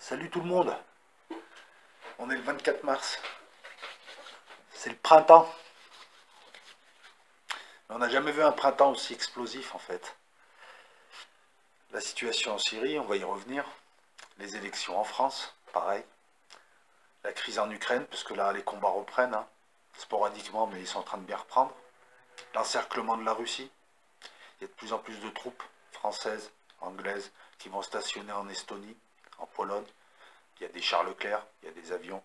Salut tout le monde, on est le 24 mars, c'est le printemps. On n'a jamais vu un printemps aussi explosif en fait. La situation en Syrie, on va y revenir. Les élections en France, pareil. La crise en Ukraine, parce que là les combats reprennent, hein, sporadiquement, mais ils sont en train de bien reprendre. L'encerclement de la Russie, il y a de plus en plus de troupes françaises, anglaises, qui vont stationner en Estonie, en Pologne. Il y a des chars Leclerc, il y a des avions.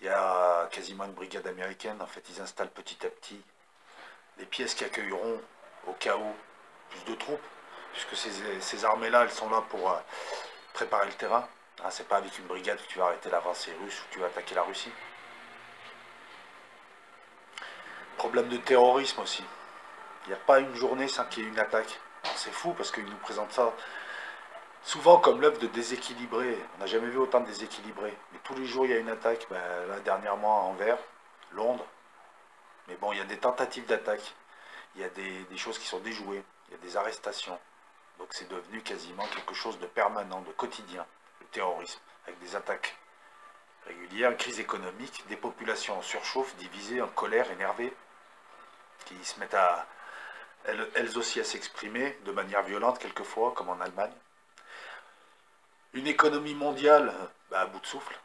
Il y a quasiment une brigade américaine. En fait, ils installent petit à petit les pièces qui accueilleront, au cas où, plus de troupes, puisque ces armées-là, elles sont là pour préparer le terrain. Hein, c'est pas avec une brigade que tu vas arrêter l'avancée russe ou que tu vas attaquer la Russie. Problème de terrorisme aussi. Il n'y a pas une journée sans qu'il y ait une attaque. C'est fou parce qu'ils nous présentent ça souvent comme l'œuvre de déséquilibré. On n'a jamais vu autant de déséquilibré. Mais tous les jours, il y a une attaque. Ben, là, dernièrement, à Anvers, Londres. Mais bon, il y a des tentatives d'attaque. Il y a des choses qui sont déjouées. Il y a des arrestations. Donc c'est devenu quasiment quelque chose de permanent, de quotidien, le terrorisme, avec des attaques régulières, une crise économique, des populations en surchauffe, divisées, en colère, énervées, qui se mettent à, elles aussi à s'exprimer de manière violente quelquefois, comme en Allemagne. Une économie mondiale à bout de souffle.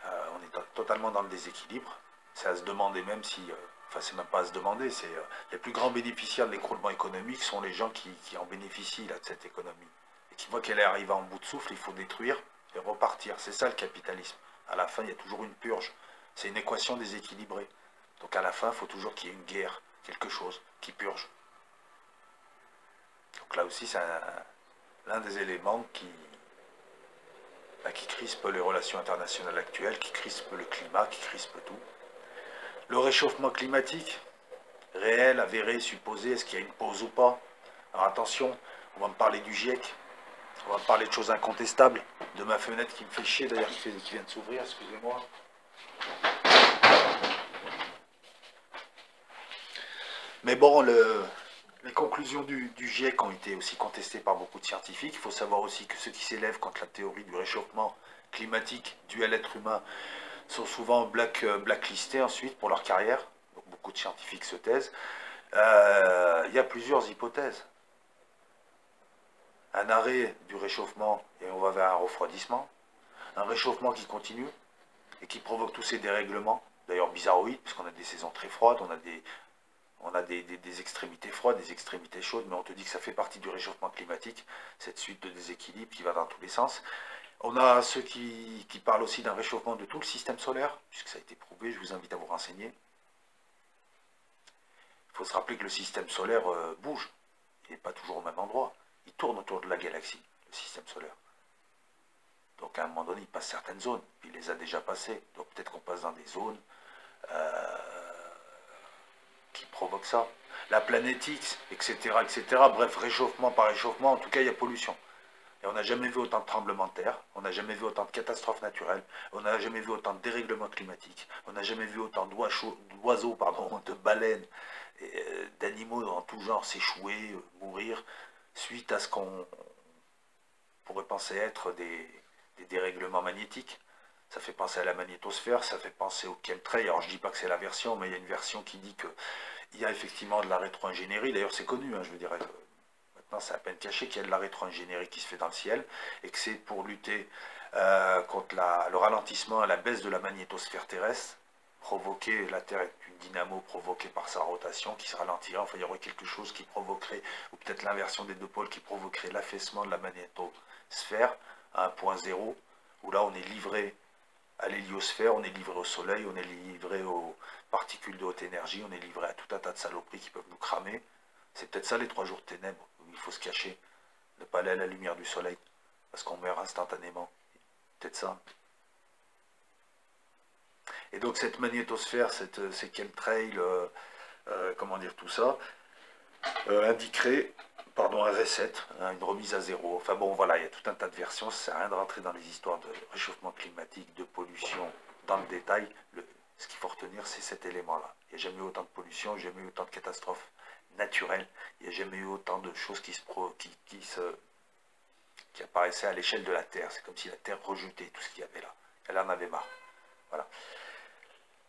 On est totalement dans le déséquilibre. C'est à se demander même si... enfin, c'est même pas à se demander, c'est les plus grands bénéficiaires de l'écroulement économique sont les gens qui en bénéficient là, de cette économie. Et qui voient qu'elle est arrivée en bout de souffle, il faut détruire et repartir. C'est ça le capitalisme. À la fin, il y a toujours une purge. C'est une équation déséquilibrée. Donc à la fin, il faut toujours qu'il y ait une guerre, quelque chose qui purge. Donc là aussi, c'est l'un des éléments qui crispe les relations internationales actuelles, qui crispe le climat, qui crispe tout. Le réchauffement climatique, réel, avéré, supposé, est-ce qu'il y a une pause ou pas? Alors attention, on va me parler du GIEC, on va me parler de choses incontestables, de ma fenêtre qui me fait chier d'ailleurs, qui vient de s'ouvrir, excusez-moi. Mais bon, les conclusions du GIEC ont été aussi contestées par beaucoup de scientifiques. Il faut savoir aussi que ceux qui s'élèvent contre la théorie du réchauffement climatique dû à l'être humain sont souvent blacklistés ensuite pour leur carrière. Donc beaucoup de scientifiques se taisent. Il y a plusieurs hypothèses. Un arrêt du réchauffement et on va vers un refroidissement. Un réchauffement qui continue et qui provoque tous ces dérèglements. D'ailleurs bizarroïdes, puisqu'on a des saisons très froides, on a des extrémités froides, des extrémités chaudes, mais on te dit que ça fait partie du réchauffement climatique, cette suite de déséquilibre qui va dans tous les sens. On a ceux qui parlent aussi d'un réchauffement de tout le système solaire, puisque ça a été prouvé, je vous invite à vous renseigner. Il faut se rappeler que le système solaire bouge, il n'est pas toujours au même endroit. Il tourne autour de la galaxie, le système solaire. Donc à un moment donné, il passe certaines zones, puis il les a déjà passées. Donc peut-être qu'on passe dans des zones qui provoquent ça. La planète X, etc., etc. Bref, réchauffement par réchauffement, en tout cas, il y a pollution. Et on n'a jamais vu autant de tremblements de terre, on n'a jamais vu autant de catastrophes naturelles, on n'a jamais vu autant de dérèglements climatiques, on n'a jamais vu autant d'oiseaux, de baleines, d'animaux en tout genre s'échouer, mourir, suite à ce qu'on pourrait penser être des dérèglements magnétiques. Ça fait penser à la magnétosphère, ça fait penser au chemtrail. Alors je ne dis pas que c'est la version, mais il y a une version qui dit qu'il y a effectivement de la rétro-ingénierie. D'ailleurs c'est connu, hein, je veux dire, maintenant c'est à peine caché qu'il y a de la rétro-ingénierie qui se fait dans le ciel et que c'est pour lutter contre le ralentissement et la baisse de la magnétosphère terrestre. Provoquer, la Terre est une dynamo provoquée par sa rotation qui se ralentirait, enfin il y aurait quelque chose qui provoquerait, ou peut-être l'inversion des deux pôles qui provoquerait l'affaissement de la magnétosphère à un point zéro, où là on est livré à l'héliosphère, on est livré au soleil, on est livré aux particules de haute énergie, on est livré à tout un tas de saloperies qui peuvent nous cramer. C'est peut-être ça les 3 jours de ténèbres, où il faut se cacher, ne pas aller à la lumière du soleil, parce qu'on meurt instantanément. Peut-être ça. Et donc cette magnétosphère, ces chemtrails, comment dire tout ça, indiquerait un reset, hein, une remise à zéro. Enfin bon, voilà, il y a tout un tas de versions. Ça ne sert à rien de rentrer dans les histoires de réchauffement climatique, de pollution dans le détail. Ce qu'il faut retenir, c'est cet élément-là. Il n'y a jamais eu autant de pollution, il n'y a jamais eu autant de catastrophes naturelles, il n'y a jamais eu autant de choses qui qui apparaissait à l'échelle de la Terre. C'est comme si la Terre rejetait tout ce qu'il y avait là. Elle en avait marre. Voilà.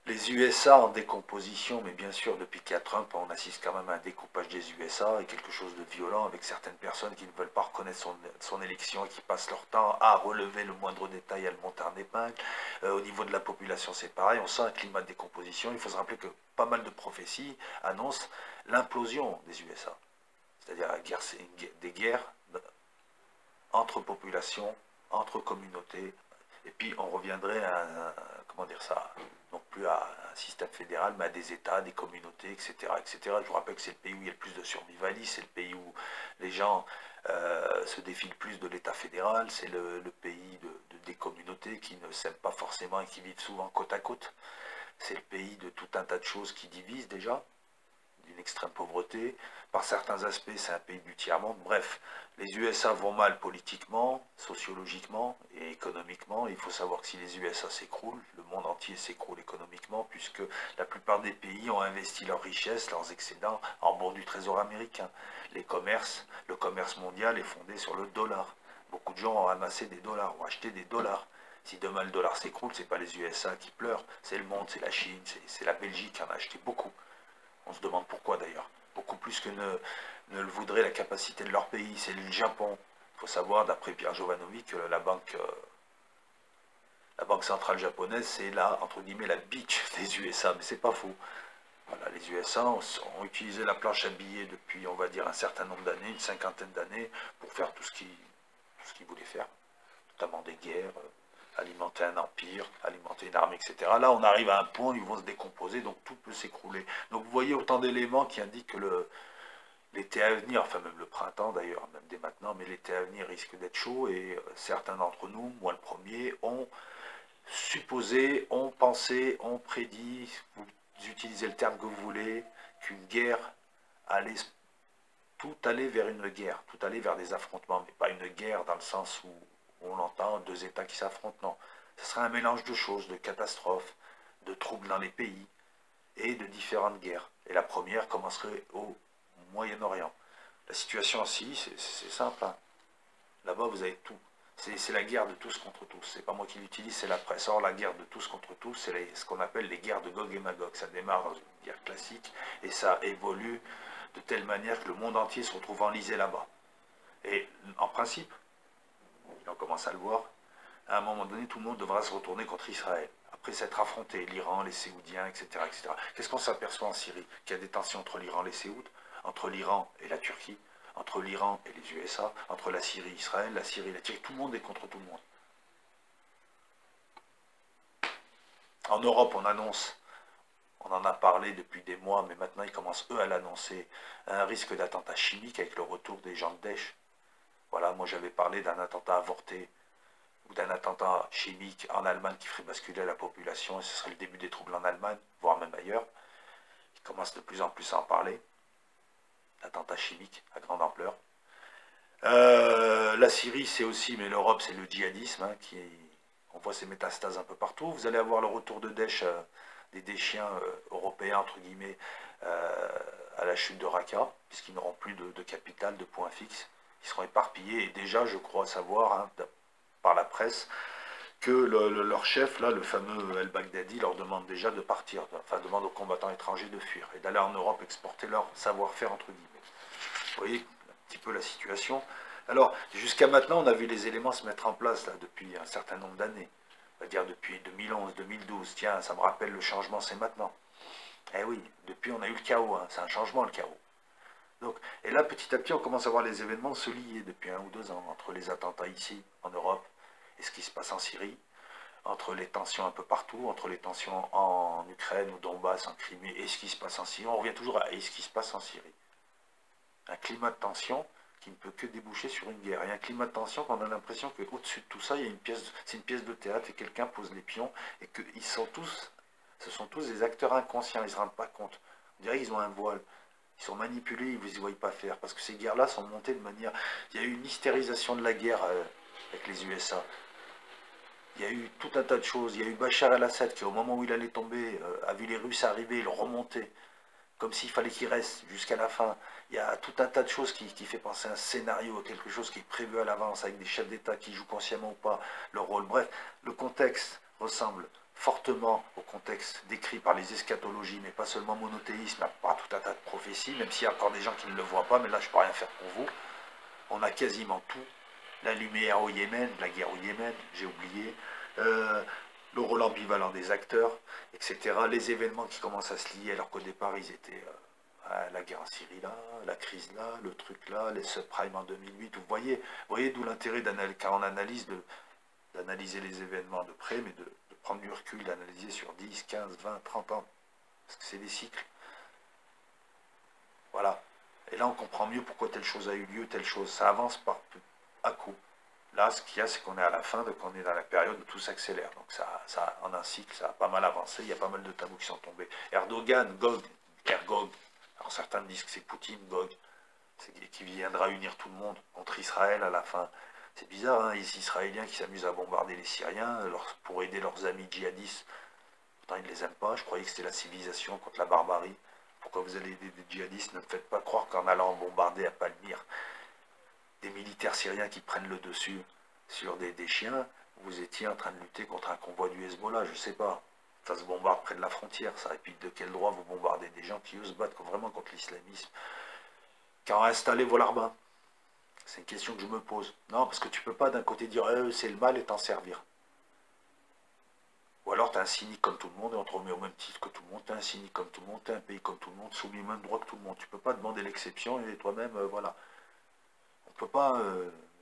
Les USA en décomposition, mais bien sûr, depuis qu'il y a Trump, on assiste quand même à un découpage des USA et quelque chose de violent avec certaines personnes qui ne veulent pas reconnaître son élection et qui passent leur temps à relever le moindre détail, à le monter en épingle. Au niveau de la population, c'est pareil, on sent un climat de décomposition. Il faut se rappeler que pas mal de prophéties annoncent l'implosion des USA. C'est-à-dire des guerres entre populations, entre communautés, et puis on reviendrait à, comment dire ça, non plus à un système fédéral, mais à des États, des communautés, etc. etc. Je vous rappelle que c'est le pays où il y a le plus de survivalistes, c'est le pays où les gens se défient le plus de l'État fédéral, c'est le pays des communautés qui ne s'aiment pas forcément et qui vivent souvent côte à côte. C'est le pays de tout un tas de choses qui divisent déjà, d'une extrême pauvreté. Par certains aspects, c'est un pays du tiers-monde. Bref, les USA vont mal politiquement, sociologiquement et économiquement. Il faut savoir que si les USA s'écroulent, le monde entier s'écroule économiquement, puisque la plupart des pays ont investi leurs richesses, leurs excédents en bord du trésor américain. Le commerce mondial est fondé sur le dollar. Beaucoup de gens ont amassé des dollars, ont acheté des dollars. Si demain le dollar s'écroule, ce n'est pas les USA qui pleurent, c'est le monde, c'est la Chine, c'est la Belgique qui en a acheté beaucoup. On se demande pourquoi d'ailleurs. Beaucoup plus que ne le voudrait la capacité de leur pays. C'est le Japon. Il faut savoir, d'après Pierre Jovanovic, que la banque centrale japonaise, c'est là, entre guillemets, la bitch des USA. Mais c'est pas faux. Voilà, les USA ont utilisé la planche à billets depuis, on va dire, un certain nombre d'années, une cinquantaine d'années, pour faire tout ce qu'ils voulaient faire. Notamment des guerres, alimenter un empire, alimenter une armée, etc. Là, on arrive à un point où ils vont se décomposer, donc tout peut s'écrouler. Donc vous voyez autant d'éléments qui indiquent que l'été à venir, enfin même le printemps d'ailleurs, même dès maintenant, mais l'été à venir risque d'être chaud, et certains d'entre nous, moi le premier, ont supposé, ont pensé, ont prédit, vous utilisez le terme que vous voulez, qu'une guerre allait, tout aller vers une guerre, tout aller vers des affrontements, mais pas une guerre dans le sens où on entend deux États qui s'affrontent, non. Ce serait un mélange de choses, de catastrophes, de troubles dans les pays et de différentes guerres. Et la première commencerait au Moyen-Orient. La situation aussi, c'est simple. Hein. Là-bas, vous avez tout. C'est la guerre de tous contre tous. C'est pas moi qui l'utilise, c'est la presse. Or, la guerre de tous contre tous, c'est ce qu'on appelle les guerres de Gog et Magog. Ça démarre dans une guerre classique et ça évolue de telle manière que le monde entier se retrouve enlisé là-bas. Et en principe, on commence à le voir, à un moment donné, tout le monde devra se retourner contre Israël. Après s'être affronté, l'Iran, les Séoudiens, etc. etc. Qu'est-ce qu'on s'aperçoit en Syrie? Qu'il y a des tensions entre l'Iran et les Séouds, entre l'Iran et la Turquie, entre l'Iran et les USA, entre la Syrie et Israël, la Syrie et la Turquie. Tout le monde est contre tout le monde. En Europe, on annonce, on en a parlé depuis des mois, mais maintenant ils commencent eux à l'annoncer, un risque d'attentat chimique avec le retour des gens de Daesh. Voilà, moi j'avais parlé d'un attentat avorté ou d'un attentat chimique en Allemagne qui ferait basculer la population, et ce serait le début des troubles en Allemagne, voire même ailleurs. Ils commencent de plus en plus à en parler. Attentat chimique à grande ampleur. La Syrie, c'est aussi, mais l'Europe, c'est le djihadisme, hein, on voit ses métastases un peu partout. Vous allez avoir le retour de Daesh, des Daeshiens européens, entre guillemets, à la chute de Raqqa, puisqu'ils n'auront plus de capitale, de point fixe. Ils seront éparpillés, et déjà, je crois savoir, hein, par la presse, que leur chef, là, le fameux El-Baghdadi, leur demande déjà de partir, enfin demande aux combattants étrangers de fuir, et d'aller en Europe exporter leur savoir-faire, entre guillemets. Vous voyez un petit peu la situation. Alors, jusqu'à maintenant, on a vu les éléments se mettre en place, là, depuis un certain nombre d'années. On va dire depuis 2011, 2012, tiens, ça me rappelle le changement, c'est maintenant. Eh oui, depuis on a eu le chaos, hein, c'est un changement le chaos. Donc, et là, petit à petit, on commence à voir les événements se lier depuis 1 ou 2 ans, entre les attentats ici, en Europe, et ce qui se passe en Syrie, entre les tensions un peu partout, entre les tensions en Ukraine, ou Donbass, en Crimée, et ce qui se passe en Syrie. On revient toujours à ce qui se passe en Syrie. Un climat de tension qui ne peut que déboucher sur une guerre. Et un climat de tension qu'on a l'impression qu'au-dessus de tout ça, il y a c'est une pièce de théâtre, et quelqu'un pose les pions, et que ce sont tous des acteurs inconscients, ils ne se rendent pas compte. On dirait qu'ils ont un voile. Ils sont manipulés, ils ne les voient pas faire. Parce que ces guerres-là sont montées de manière... Il y a eu une hystérisation de la guerre avec les USA. Il y a eu tout un tas de choses. Il y a eu Bachar el-Assad qui, au moment où il allait tomber, a vu les Russes arriver, le remonter. comme s'il fallait qu'il reste jusqu'à la fin. Il y a tout un tas de choses qui fait penser à un scénario, à quelque chose qui est prévu à l'avance, avec des chefs d'État qui jouent consciemment ou pas leur rôle. Bref, le contexte ressemble fortement au contexte décrit par les eschatologies, mais pas seulement monothéisme, mais par tout un tas de prophéties, même s'il y a encore des gens qui ne le voient pas, mais là je ne peux rien faire pour vous. On a quasiment tout. La lumière au Yémen, la guerre au Yémen, j'ai oublié, le rôle ambivalent des acteurs, etc. Les événements qui commencent à se lier, alors qu'au départ ils étaient la guerre en Syrie là, la crise là, le truc là, les subprimes en 2008. Vous voyez d'où l'intérêt quand on analyse d'analyser les événements de près, mais de prendre du recul, d'analyser sur 10, 15, 20, 30 ans, parce que c'est des cycles. Voilà. Et là, on comprend mieux pourquoi telle chose a eu lieu, telle chose. Ça avance à coup. Là, ce qu'il y a, c'est qu'on est à la fin, donc on est dans la période où tout s'accélère. Donc ça, en un cycle, ça a pas mal avancé. Il y a pas mal de tabous qui sont tombés. Erdogan, Ergog. Alors certains disent que c'est Poutine, Gog, qui viendra unir tout le monde contre Israël à la fin. C'est bizarre, hein, les Israéliens qui s'amusent à bombarder les Syriens pour aider leurs amis djihadistes. Pourtant, ils ne les aiment pas. Je croyais que c'était la civilisation contre la barbarie. Pourquoi vous allez aider des djihadistes? Ne me faites pas croire qu'en allant bombarder à Palmyre, des militaires syriens qui prennent le dessus sur des chiens, vous étiez en train de lutter contre un convoi du Hezbollah, je ne sais pas. Ça se bombarde près de la frontière, ça. Et puis de quel droit vous bombardez des gens qui eux se battent vraiment contre l'islamisme, qui ont installé vos larbins? C'est une question que je me pose. Non, parce que tu peux pas d'un côté dire c'est le mal et t'en servir. Ou alors tu es un cynique comme tout le monde et on te remet au même titre que tout le monde. Tu es un cynique comme tout le monde, tu es un pays comme tout le monde, soumis au même droit que tout le monde. Tu peux pas demander l'exception et toi-même, voilà. On ne peut pas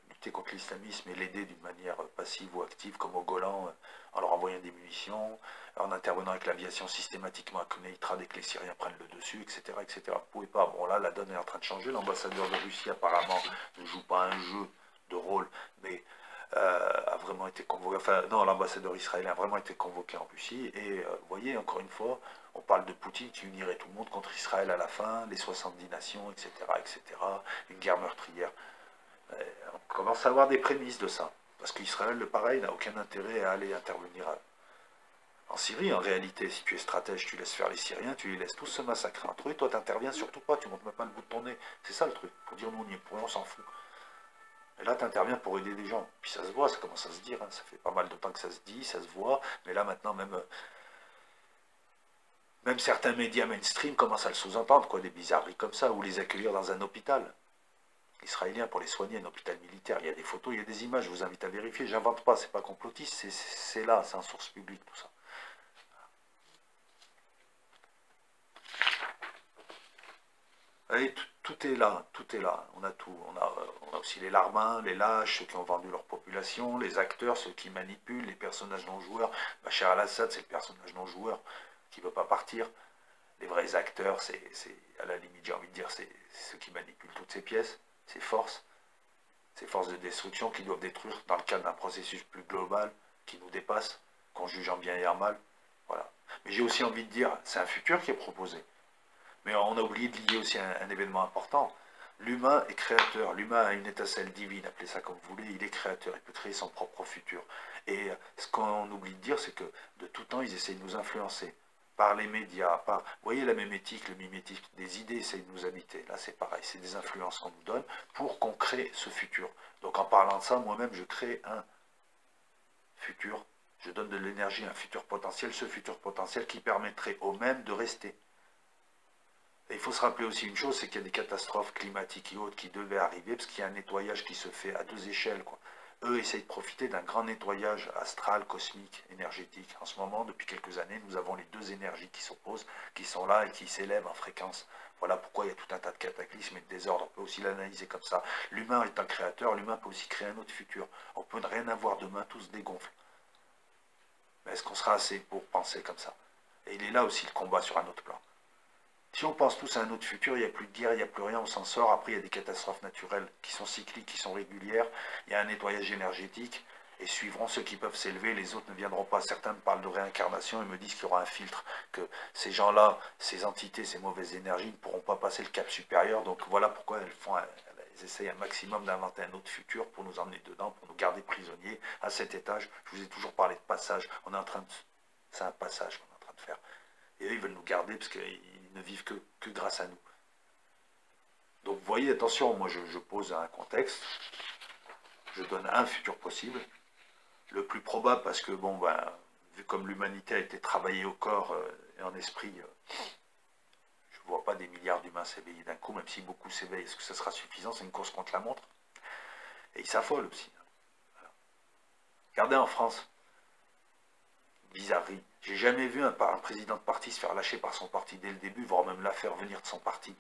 lutter contre l'islamisme et l'aider d'une manière passive ou active, comme au Golan, en leur envoyant des munitions, en intervenant avec l'aviation systématiquement à Koneïtra dès que les Syriens prennent le dessus, etc. etc. Vous ne pouvez pas. Bon, là, la donne est en train de changer. L'ambassadeur de Russie, apparemment, ne joue pas un jeu de rôle, mais a vraiment été convoqué. Enfin, non, l'ambassadeur israélien a vraiment été convoqué en Russie. Et vous voyez, encore une fois, on parle de Poutine qui unirait tout le monde contre Israël à la fin, les 70 nations, etc., etc., une guerre meurtrière. On commence à avoir des prémices de ça. Parce qu'Israël, le pareil, n'a aucun intérêt à aller intervenir en Syrie. En réalité, si tu es stratège, tu laisses faire les Syriens, tu les laisses tous se massacrer entre eux, et toi, tu n'interviens surtout pas, tu ne montes même pas le bout de ton nez. C'est ça le truc, pour dire nous, on y est pour on s'en fout. Et là, tu interviens pour aider des gens. Puis ça se voit, ça commence à se dire, hein. Ça fait pas mal de temps que ça se dit, ça se voit, mais là, maintenant, même certains médias mainstream commencent à le sous-entendre, quoi, des bizarreries comme ça, ou les accueillir dans un hôpital israélien pour les soigner, un hôpital militaire. Il y a des photos, il y a des images, je vous invite à vérifier. J'invente pas, c'est pas complotiste, c'est là, c'est en source publique tout ça. Et tout est là, tout est là. On a tout. On a aussi les larbins, les lâches, ceux qui ont vendu leur population, les acteurs, ceux qui manipulent, les personnages non-joueurs. Bachar al-Assad, c'est le personnage non-joueur qui ne veut pas partir. Les vrais acteurs, c'est à la limite, j'ai envie de dire, c'est ceux qui manipulent toutes ces pièces, ces forces de destruction qui doivent détruire dans le cadre d'un processus plus global qui nous dépasse, qu'on juge en bien et en mal. Voilà. Mais j'ai aussi envie de dire, c'est un futur qui est proposé. Mais on a oublié de lier aussi un événement important. L'humain est créateur, l'humain a une étincelle divine, appelez ça comme vous voulez, il est créateur, il peut créer son propre futur. Et ce qu'on oublie de dire, c'est que de tout temps, ils essayent de nous influencer par les médias, vous voyez la mémétique, le mimétique, des idées essayent de nous habiter. Là, c'est pareil, c'est des influences qu'on nous donne pour qu'on crée ce futur. Donc en parlant de ça, moi-même, je crée un futur, je donne de l'énergie à un futur potentiel, ce futur potentiel qui permettrait aux mêmes de rester. Et il faut se rappeler aussi une chose, c'est qu'il y a des catastrophes climatiques et autres qui devaient arriver, parce qu'il y a un nettoyage qui se fait à deux échelles, quoi. Eux essayent de profiter d'un grand nettoyage astral, cosmique, énergétique. En ce moment, depuis quelques années, nous avons les deux énergies qui s'opposent, qui sont là et qui s'élèvent en fréquence. Voilà pourquoi il y a tout un tas de cataclysmes et de désordres. On peut aussi l'analyser comme ça. L'humain est un créateur, l'humain peut aussi créer un autre futur. On peut ne rien avoir demain, tout se dégonfle. Mais est-ce qu'on sera assez pour penser comme ça? Et il est là aussi le combat sur un autre plan. Si on pense tous à un autre futur, il n'y a plus de guerre, il n'y a plus rien, on s'en sort. Après, il y a des catastrophes naturelles qui sont cycliques, qui sont régulières. Il y a un nettoyage énergétique. Et suivront ceux qui peuvent s'élever, les autres ne viendront pas. Certains me parlent de réincarnation et me disent qu'il y aura un filtre, que ces gens-là, ces entités, ces mauvaises énergies ne pourront pas passer le cap supérieur. Donc voilà pourquoi elles essayent un maximum d'inventer un autre futur pour nous emmener dedans, pour nous garder prisonniers à cet étage. Je vous ai toujours parlé de passage. On est en train de... C'est un passage qu'on est en train de faire. Et eux, ils veulent nous garder parce qu'ils Ils ne vivent que grâce à nous. Donc vous voyez, attention, moi je pose un contexte, je donne un futur possible, le plus probable parce que, bon, ben, vu comme l'humanité a été travaillée au corps et en esprit, je ne vois pas des milliards d'humains s'éveiller d'un coup, même si beaucoup s'éveillent, est-ce que ça sera suffisant? C'est une course contre la montre. Et ils s'affolent aussi. Voilà. Regardez en France, bizarrerie. J'ai jamais vu un président de parti se faire lâcher par son parti dès le début, voire même la faire venir de son parti.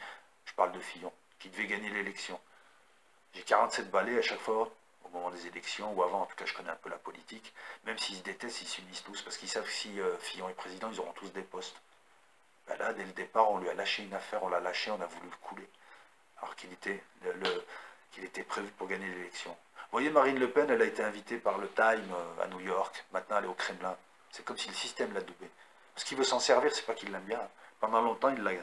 Je parle de Fillon, qui devait gagner l'élection. J'ai 47 balais à chaque fois, au moment des élections, ou avant, en tout cas je connais un peu la politique. Même s'ils se détestent, ils s'unissent tous, parce qu'ils savent que si Fillon est président, ils auront tous des postes. Ben là, dès le départ, on lui a lâché une affaire, on l'a lâché, on a voulu le couler. Alors qu'il était, qu'il était prévu pour gagner l'élection. Vous voyez, Marine Le Pen, elle a été invitée par le Time à New York, maintenant elle est au Kremlin. C'est comme si le système l'adoubait. Parce qu'il veut s'en servir, c'est pas qu'il l'aime bien. Pendant longtemps, il lui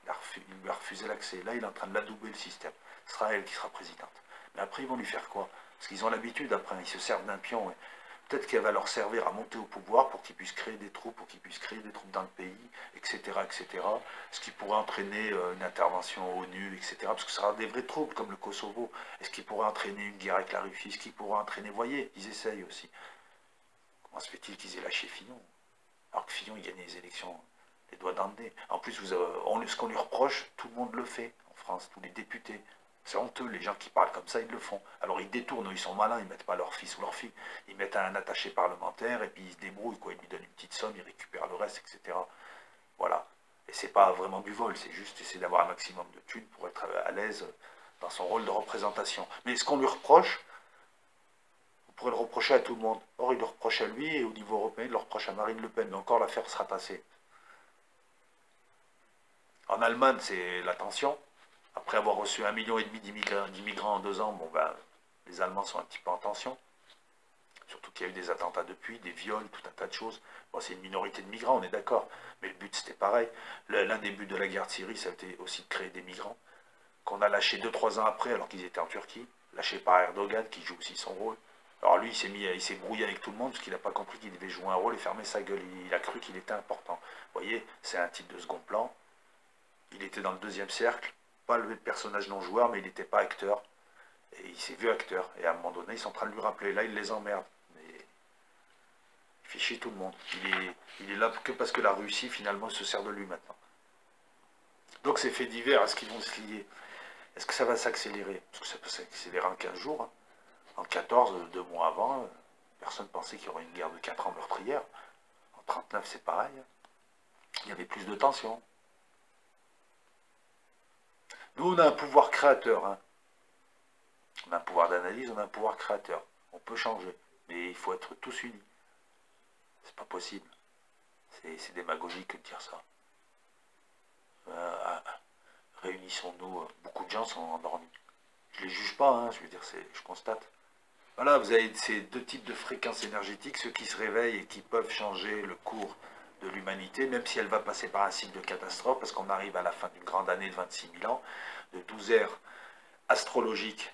a refusé l'accès. Là, il est en train de l'adouber le système. Ce sera elle qui sera présidente. Mais après, ils vont lui faire quoi? Parce qu'ils ont l'habitude, après, ils se servent d'un pion. Ouais. Peut-être qu'elle va leur servir à monter au pouvoir pour qu'ils puissent créer des troupes, pour qu'ils puissent créer des troupes dans le pays, etc., etc. Ce qui pourrait entraîner une intervention ONU, etc. Parce que ce sera des vraies troupes, comme le Kosovo. Est-ce qui pourrait entraîner une guerre avec la Russie? Ce qui pourrait entraîner, voyez, ils essayent aussi. Comment se fait-il qu'ils aient lâché Fillon? Alors que Fillon, il gagne les élections les doigts dans le nez. En plus, ce qu'on lui reproche, tout le monde le fait en France, tous les députés. C'est honteux, les gens qui parlent comme ça, ils le font. Alors ils détournent, ils sont malins, ils ne mettent pas leur fils ou leur fille, ils mettent un attaché parlementaire et puis ils se débrouillent, quoi. Ils lui donnent une petite somme, ils récupèrent le reste, etc. Voilà. Et c'est pas vraiment du vol, c'est juste essayer d'avoir un maximum de thunes pour être à l'aise dans son rôle de représentation. Mais ce qu'on lui reproche, on pourrait le reprocher à tout le monde. Or, il le reproche à lui et au niveau européen, il le reproche à Marine Le Pen. Mais encore, l'affaire sera tassée. En Allemagne, c'est la tension. Après avoir reçu 1,5 million d'immigrants en 2 ans, bon ben, les Allemands sont un petit peu en tension. Surtout qu'il y a eu des attentats depuis, des viols, tout un tas de choses. Bon, c'est une minorité de migrants, on est d'accord. Mais le but, c'était pareil. L'un des buts de la guerre de Syrie, ça a été aussi de créer des migrants, qu'on a lâchés 2-3 ans après, alors qu'ils étaient en Turquie. Lâchés par Erdogan, qui joue aussi son rôle. Alors lui, il s'est brouillé avec tout le monde, parce qu'il n'a pas compris qu'il devait jouer un rôle et fermer sa gueule. Il a cru qu'il était important. Vous voyez, c'est un type de second plan. Il était dans le deuxième cercle. Pas le personnage non joueur, mais il n'était pas acteur. Et il s'est vu acteur. Et à un moment donné, ils sont en train de lui rappeler. Là, il les emmerde. Mais il fait chier tout le monde. Il est là que parce que la Russie, finalement, se sert de lui maintenant. Donc ces faits divers, est-ce qu'ils vont se lier? Est-ce que ça va s'accélérer? Parce que ça peut s'accélérer en 15 jours. Hein. En 14, 2 mois avant, personne ne pensait qu'il y aurait une guerre de 4 ans meurtrière. En 39, c'est pareil. Hein. Il y avait plus de tension. Nous, on a un pouvoir créateur. Hein. On a un pouvoir d'analyse, on a un pouvoir créateur. On peut changer. Mais il faut être tous unis. C'est pas possible. C'est démagogique de dire ça. Réunissons-nous. Beaucoup de gens sont endormis. Je les juge pas, hein, je veux dire, je constate. Voilà, vous avez ces deux types de fréquences énergétiques, ceux qui se réveillent et qui peuvent changer le cours de l'humanité, même si elle va passer par un cycle de catastrophe, parce qu'on arrive à la fin d'une grande année de 26 000 ans, de 12 ères astrologiques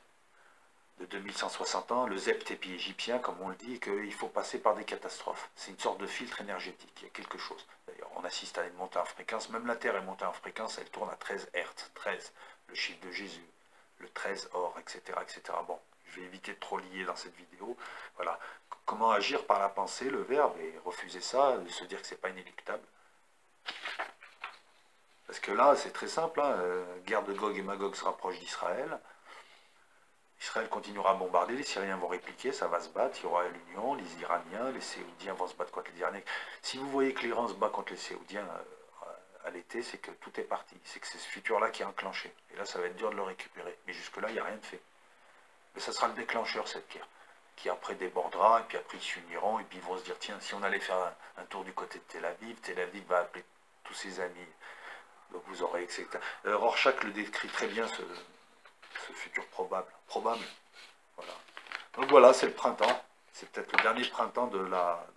de 2160 ans, le zeptépi égyptien, comme on le dit, qu'il faut passer par des catastrophes. C'est une sorte de filtre énergétique, il y a quelque chose. D'ailleurs, on assiste à une montée en fréquence, même la Terre est montée en fréquence, elle tourne à 13 Hertz, 13, le chiffre de Jésus, le 13 or, etc., etc. Bon, je vais éviter de trop lier dans cette vidéo. Voilà, comment agir par la pensée, le verbe, et refuser ça, de se dire que c'est pas inéluctable. Parce que là, c'est très simple, hein, guerre de Gog et Magog se rapproche d'Israël. Israël continuera à bombarder, les Syriens vont répliquer, ça va se battre, il y aura l'Union, les Iraniens, les Saoudiens vont se battre contre les Iraniens. Si vous voyez que l'Iran se bat contre les Saoudiens à l'été, c'est que tout est parti. C'est que c'est ce futur-là qui est enclenché. Et là, ça va être dur de le récupérer. Mais jusque-là, il n'y a rien de fait. Mais ça sera le déclencheur, cette guerre, qui après débordera, et puis après ils s'uniront, et puis ils vont se dire, tiens, si on allait faire un tour du côté de Tel Aviv va appeler tous ses amis. Donc vous aurez, etc. Rorschach le décrit très bien, ce futur probable. Voilà. Donc voilà, c'est le printemps. C'est peut-être le dernier printemps de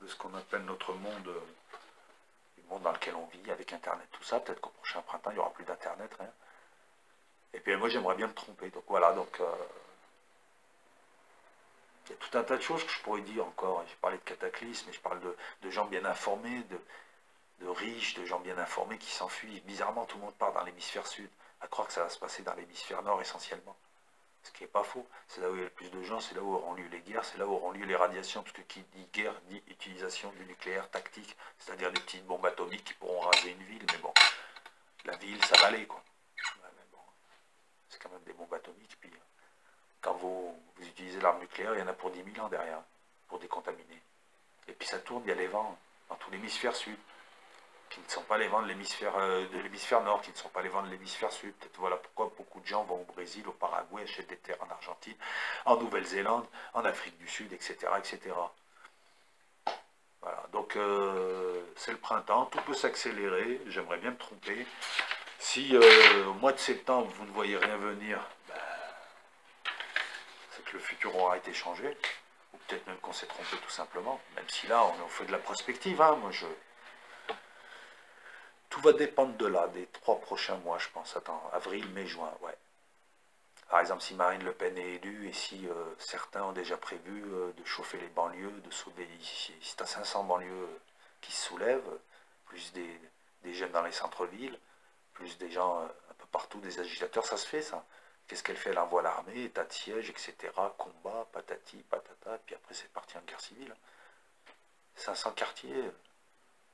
ce qu'on appelle notre monde, le monde dans lequel on vit, avec Internet, tout ça. Peut-être qu'au prochain printemps, il n'y aura plus d'Internet, rien. Et puis moi, j'aimerais bien me tromper. Donc voilà, donc il y a tout un tas de choses que je pourrais dire encore. J'ai parlé de cataclysme, et je parle de gens bien informés, de riches, de gens bien informés qui s'enfuient. Bizarrement, tout le monde part dans l'hémisphère sud, à croire que ça va se passer dans l'hémisphère nord essentiellement. Ce qui n'est pas faux. C'est là où il y a le plus de gens, c'est là où auront lieu les guerres, c'est là où auront lieu les radiations, parce que qui dit guerre dit utilisation du nucléaire tactique, c'est-à-dire des petites bombes atomiques qui pourront raser une ville, mais bon, la ville, ça va aller, quoi. Ouais, mais bon, c'est quand même des bombes atomiques, puis quand vous utilisez l'arme nucléaire, il y en a pour 10 000 ans derrière, pour décontaminer. Et puis ça tourne, il y a les vents dans tout l'hémisphère sud, qui ne sont pas les vents de l'hémisphère nord, qui ne sont pas les vents de l'hémisphère sud. Peut-être voilà pourquoi beaucoup de gens vont au Brésil, au Paraguay, achètent des terres en Argentine, en Nouvelle-Zélande, en Afrique du Sud, etc. etc. Voilà, donc c'est le printemps, tout peut s'accélérer, j'aimerais bien me tromper. Si au mois de septembre, vous ne voyez rien venir, ben, c'est que le futur aura été changé, ou peut-être même qu'on s'est trompé tout simplement, même si là, on fait de la prospective, hein. Tout va dépendre de là, des 3 prochains mois, je pense. Attends, avril, mai, juin, ouais. Par exemple, si Marine Le Pen est élue et si certains ont déjà prévu de chauffer les banlieues, de soulever, c'est à 500 banlieues qui se soulèvent, plus des jeunes dans les centres-villes, plus des gens un peu partout, des agitateurs, ça se fait ça. Qu'est-ce qu'elle fait? Elle envoie l'armée, état de siège, etc., combat, patati, patata, et puis après c'est parti en guerre civile. 500 quartiers,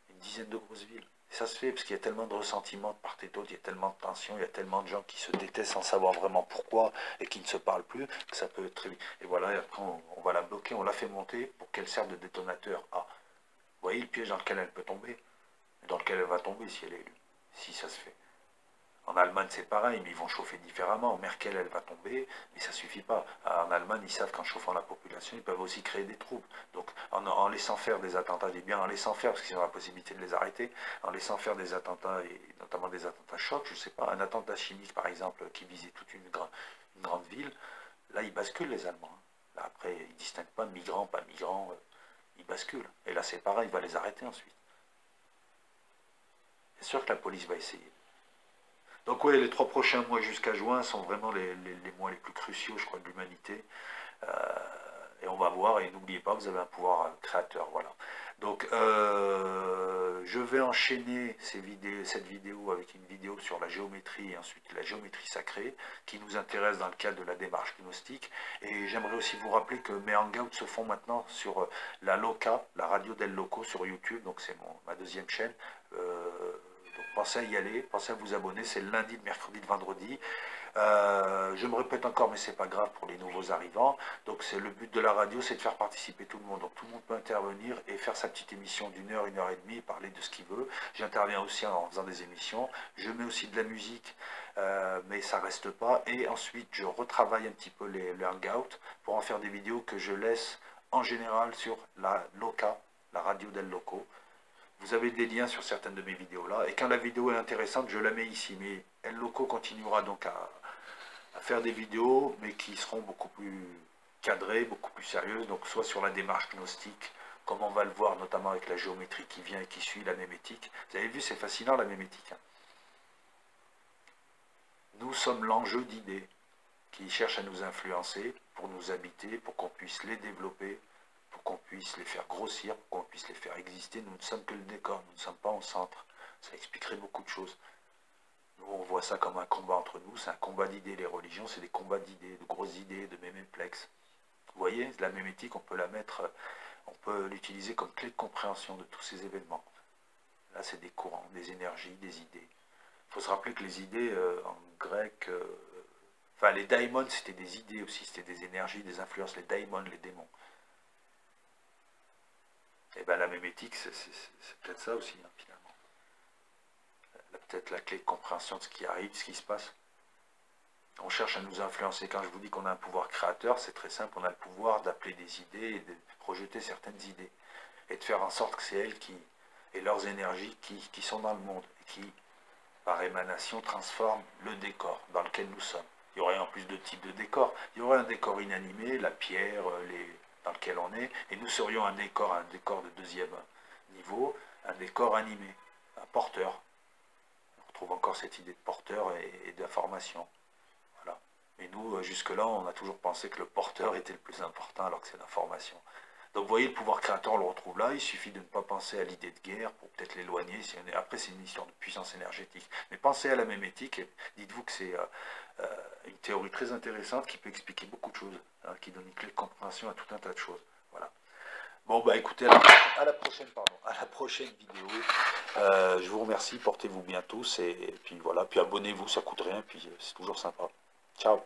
une dizaine de grosses villes. Et ça se fait parce qu'il y a tellement de ressentiments de part et d'autre, il y a tellement de tensions, il y a tellement de gens qui se détestent sans savoir vraiment pourquoi et qui ne se parlent plus, que ça peut être très vite. Et voilà, et après on va la bloquer, on la fait monter pour qu'elle serve de détonateur. Ah, vous voyez le piège dans lequel elle peut tomber, dans lequel elle va tomber si elle est élue, si ça se fait. En Allemagne, c'est pareil, mais ils vont chauffer différemment. Merkel, elle va tomber, mais ça ne suffit pas. En Allemagne, ils savent qu'en chauffant la population, ils peuvent aussi créer des troubles. Donc, en laissant faire des attentats, je dis bien en laissant faire, parce qu'ils ont la possibilité de les arrêter, en laissant faire des attentats, et notamment des attentats chocs, je ne sais pas, un attentat chimique, par exemple, qui visait toute une grande ville, là, ils basculent, les Allemands. Là, après, ils ne distinguent pas migrants, pas migrants, ils basculent. Et là, c'est pareil, il va les arrêter ensuite. C'est sûr que la police va essayer. Donc oui, les 3 prochains mois jusqu'à juin sont vraiment les mois les plus cruciaux, je crois, de l'humanité. Et on va voir, et n'oubliez pas, vous avez un pouvoir créateur, voilà. Donc, je vais enchaîner cette vidéo avec une vidéo sur la géométrie, et ensuite la géométrie sacrée, qui nous intéresse dans le cadre de la démarche gnostique. Et j'aimerais aussi vous rappeler que mes hangouts se font maintenant sur la LOCA, la radio del Loco sur YouTube, donc c'est ma deuxième chaîne. Donc pensez à y aller, pensez à vous abonner, c'est le lundi, le mercredi, le vendredi. Je me répète encore, mais c'est pas grave pour les nouveaux arrivants. Donc c'est le but de la radio, c'est de faire participer tout le monde. Donc tout le monde peut intervenir et faire sa petite émission d'1 heure, 1 heure et demie, et parler de ce qu'il veut. J'interviens aussi en faisant des émissions. Je mets aussi de la musique, mais ça reste pas. Et ensuite, je retravaille un petit peu les hangouts pour en faire des vidéos que je laisse en général sur la LOCA, la radio del Loco. Vous avez des liens sur certaines de mes vidéos là, et quand la vidéo est intéressante, je la mets ici. Mais El Loco continuera donc à faire des vidéos, mais qui seront beaucoup plus cadrées, beaucoup plus sérieuses, donc soit sur la démarche gnostique, comme on va le voir notamment avec la géométrie qui vient et qui suit la mémétique. Vous avez vu, c'est fascinant la mémétique. Hein. Nous sommes l'enjeu d'idées qui cherchent à nous influencer, pour nous habiter, pour qu'on puisse les développer, pour qu'on puisse les faire grossir, pour qu'on puisse les faire exister. Nous ne sommes que le décor, nous ne sommes pas au centre. Ça expliquerait beaucoup de choses. Nous, on voit ça comme un combat entre nous, c'est un combat d'idées. Les religions, c'est des combats d'idées, de grosses idées, de méméplexes. Vous voyez, la mémétique, on peut la mettre, on peut l'utiliser comme clé de compréhension de tous ces événements. Là, c'est des courants, des énergies, des idées. Il faut se rappeler que les idées, en grec, enfin, les daimons, c'était des idées aussi, c'était des énergies, des influences, les daimons, les démons. Et bien la mémétique, c'est peut-être ça aussi, hein, finalement. Peut-être la clé de compréhension de ce qui arrive, de ce qui se passe. On cherche à nous influencer. Quand je vous dis qu'on a un pouvoir créateur, c'est très simple, on a le pouvoir d'appeler des idées et de rejeter certaines idées. Et de faire en sorte que c'est elles et leurs énergies qui sont dans le monde, et qui, par émanation, transforment le décor dans lequel nous sommes. Il y aurait en plus de types de décors. Il y aurait un décor inanimé, la pierre, dans lequel on est, et nous serions un décor de deuxième niveau, un décor animé, un porteur. On retrouve encore cette idée de porteur et d'information. Voilà. Mais nous, jusque-là, on a toujours pensé que le porteur était le plus important, alors que c'est l'information. Donc vous voyez, le pouvoir créateur, on le retrouve là. Il suffit de ne pas penser à l'idée de guerre pour peut-être l'éloigner. Après, c'est une histoire de puissance énergétique. Mais pensez à la mémétique et dites-vous que c'est une théorie très intéressante qui peut expliquer beaucoup de choses, hein, qui donne une clé de compréhension à tout un tas de choses. Voilà. Bon, bah écoutez, à la prochaine vidéo. Je vous remercie, portez-vous bien tous. Et puis voilà, puis abonnez-vous, ça coûte rien, puis c'est toujours sympa. Ciao.